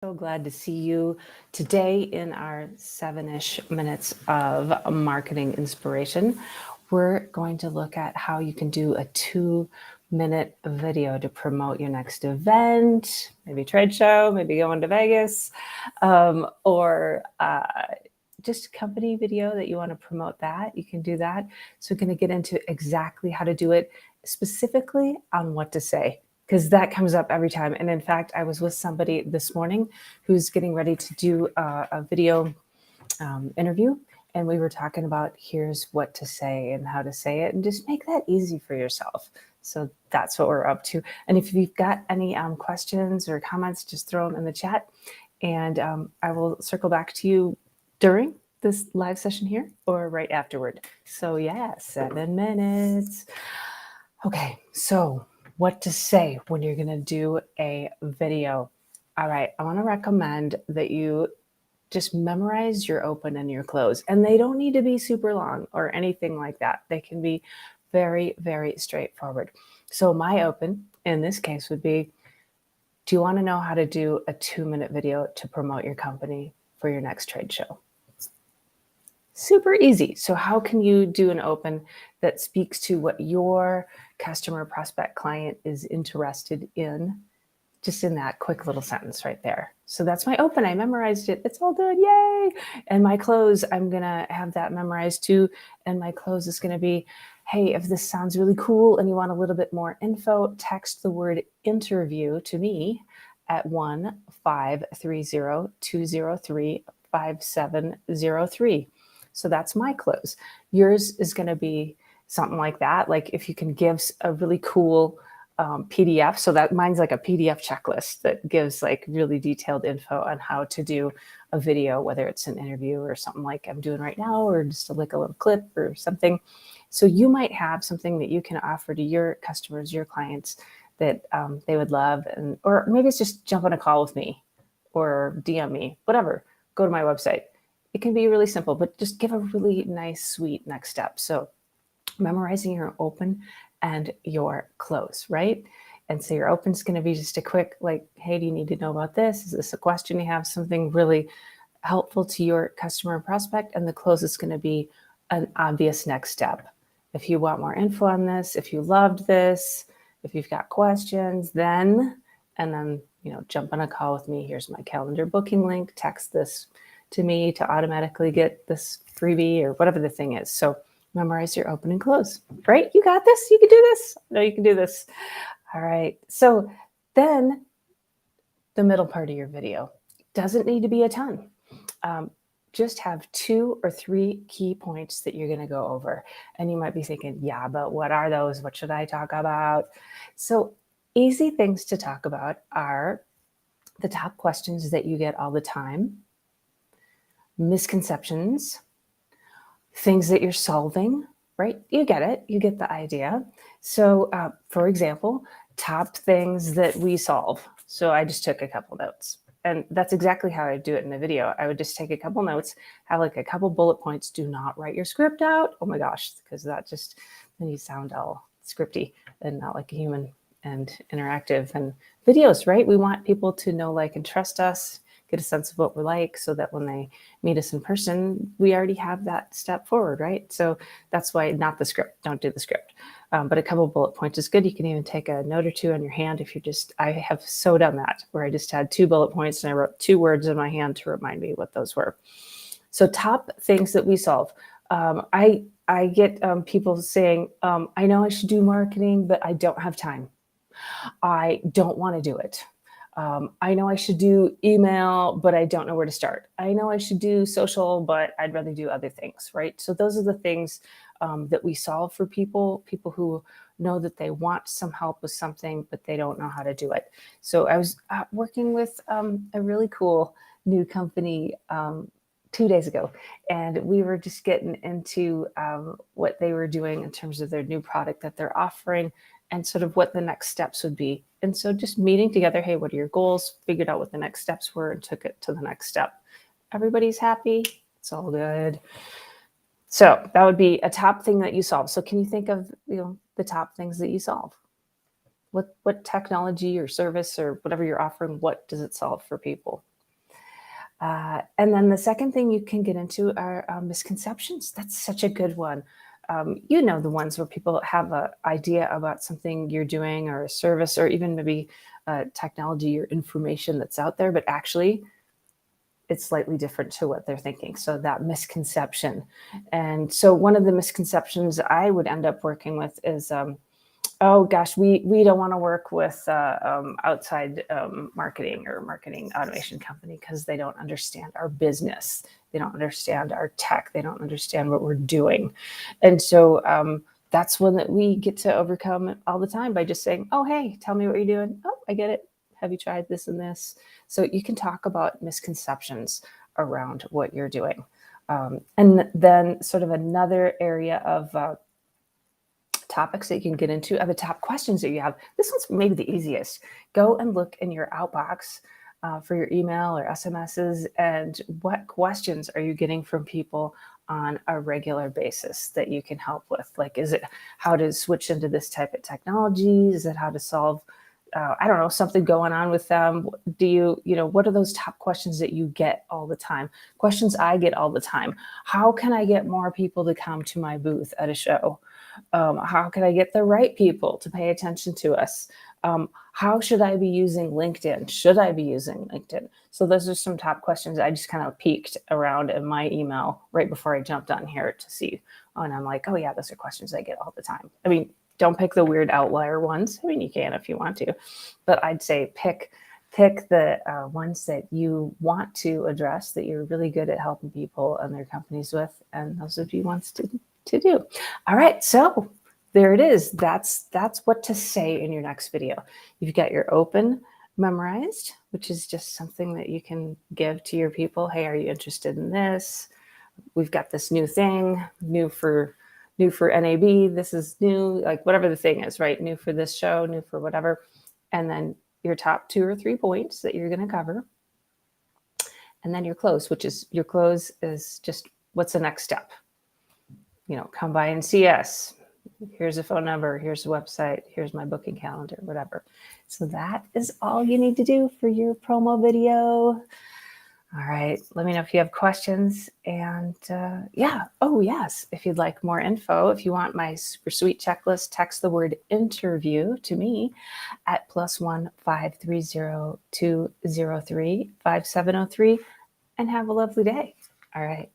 So glad to see you today in our 7-ish minutes of marketing inspiration. We're going to look at how you can do a 2-minute video to promote your next event, maybe trade show, maybe going to Vegas, or just a company video that you want to promote that. You can do that. So we're going to get into exactly how to do it, specifically on what to say, because that comes up every time. And in fact, I was with somebody this morning who's getting ready to do a video interview. And we were talking about here's what to say and how to say it, and just make that easy for yourself. So that's what we're up to. And if you've got any questions or comments, just throw them in the chat. And I will circle back to you during this live session here or right afterward. So yeah, 7 minutes. Okay, so what to say when you're going to do a video. All right, I want to recommend that you just memorize your open and your close. And they don't need to be super long or anything like that. They can be very, very straightforward. So my open in this case would be, do you want to know how to do a 2-minute video to promote your company for your next trade show? Super easy. So how can you do an open that speaks to what your customer, prospect, client is interested in, just in that quick little sentence right there? So that's my open. I memorized it. It's all good. Yay. And my close, I'm going to have that memorized too. And my close is going to be, hey, if this sounds really cool and you want a little bit more info, text the word interview to me at 1-530-203-5703. So that's my close. Yours is going to be something like that. Like if you can give a really cool PDF. So that mine's like a PDF checklist that gives like really detailed info on how to do a video, whether it's an interview or something like I'm doing right now, or just like a little clip or something. So you might have something that you can offer to your customers, your clients that they would love. And, or maybe it's just jump on a call with me or DM me, whatever, go to my website. It can be really simple, but just give a really nice, sweet next step. So memorizing your open and your close, right? And so your open is going to be just a quick, like, hey, do you need to know about this? Is this a question you have? Something really helpful to your customer or prospect. And the close is going to be an obvious next step. If you want more info on this, if you loved this, if you've got questions, then jump on a call with me. Here's my calendar booking link. Text this to me to automatically get this freebie or whatever the thing is. So memorize your open and close, right? You got this. You can do this. No, you can do this. All right. So then the middle part of your video doesn't need to be a ton. Just have 2 or 3 key points that you're going to go over. And you might be thinking, yeah, but what are those? What should I talk about? So easy things to talk about are the top questions that you get all the time, misconceptions, things that you're solving, right? You get it. You get the idea. So, for example, top things that we solve. So I just took a couple notes. And that's exactly how I do it in the video. I would just take a couple notes, have like a couple bullet points. Do not write your script out. Oh my gosh, because that just, then you sound all scripty and not like a human and interactive. And videos, right? We want people to know, like, and trust us, get a sense of what we're like, so that when they meet us in person, we already have that step forward, right? So that's why not the script. Don't do the script. But a couple bullet points is good. You can even take a note or two on your hand if you're just, I have so done that, where I just had 2 bullet points and I wrote 2 words in my hand to remind me what those were. So top things that we solve. I get people saying, I know I should do marketing, but I don't have time. I don't want to do it. I know I should do email, but I don't know where to start. I know I should do social, but I'd rather do other things, right? So those are the things that we solve for people who know that they want some help with something, but they don't know how to do it. So I was working with a really cool new company 2 days ago, and we were just getting into what they were doing in terms of their new product that they're offering and sort of what the next steps would be. And so just meeting together, hey, what are your goals? Figured out what the next steps were and took it to the next step. Everybody's happy. It's all good. So that would be a top thing that you solve. So can you think of, the top things that you solve? What technology or service or whatever you're offering, what does it solve for people? And then the second thing you can get into are misconceptions. That's such a good one. You know, the ones where people have an idea about something you're doing or a service or even maybe technology or information that's out there, but actually it's slightly different to what they're thinking. So that misconception. And so one of the misconceptions I would end up working with is, oh gosh, we don't want to work with outside marketing or marketing automation company because they don't understand our business. They don't understand our tech. They don't understand what we're doing. And so that's one that we get to overcome all the time by just saying, oh, hey, tell me what you're doing. Oh, I get it. Have you tried this and this? So you can talk about misconceptions around what you're doing. And then sort of another area of topics that you can get into are the top questions that you have. This one's maybe the easiest. Go and look in your outbox for your email or SMSs, and what questions are you getting from people on a regular basis that you can help with? Like, is it how to switch into this type of technology? Is it how to solve, I don't know, something going on with them? Do what are those top questions that you get all the time? Questions I get all the time. How can I get more people to come to my booth at a show? How can I get the right people to pay attention to us? How should I be using LinkedIn? Should I be using LinkedIn? So those are some top questions I just kind of peeked around in my email right before I jumped on here to see. And I'm like, oh yeah, those are questions I get all the time. I mean, don't pick the weird outlier ones. I mean, you can if you want to, but I'd say pick the ones that you want to address, that you're really good at helping people and their companies with, and those would be ones to do. All right, so there it is. That's what to say in your next video. You've got your open memorized, which is just something that you can give to your people. Hey, are you interested in this? We've got this new thing, new for NAB. This is new, like whatever the thing is, right? New for this show, new for whatever. And then your top 2 or 3 points that you're going to cover. And then your close, which is your close is just what's the next step? Come by and see us. Here's a phone number. Here's a website. Here's my booking calendar, whatever. So that is all you need to do for your promo video. All right. Let me know if you have questions. And yeah. Oh, yes. If you'd like more info, if you want my super sweet checklist, text the word interview to me at +1 530 203 5703 and have a lovely day. All right.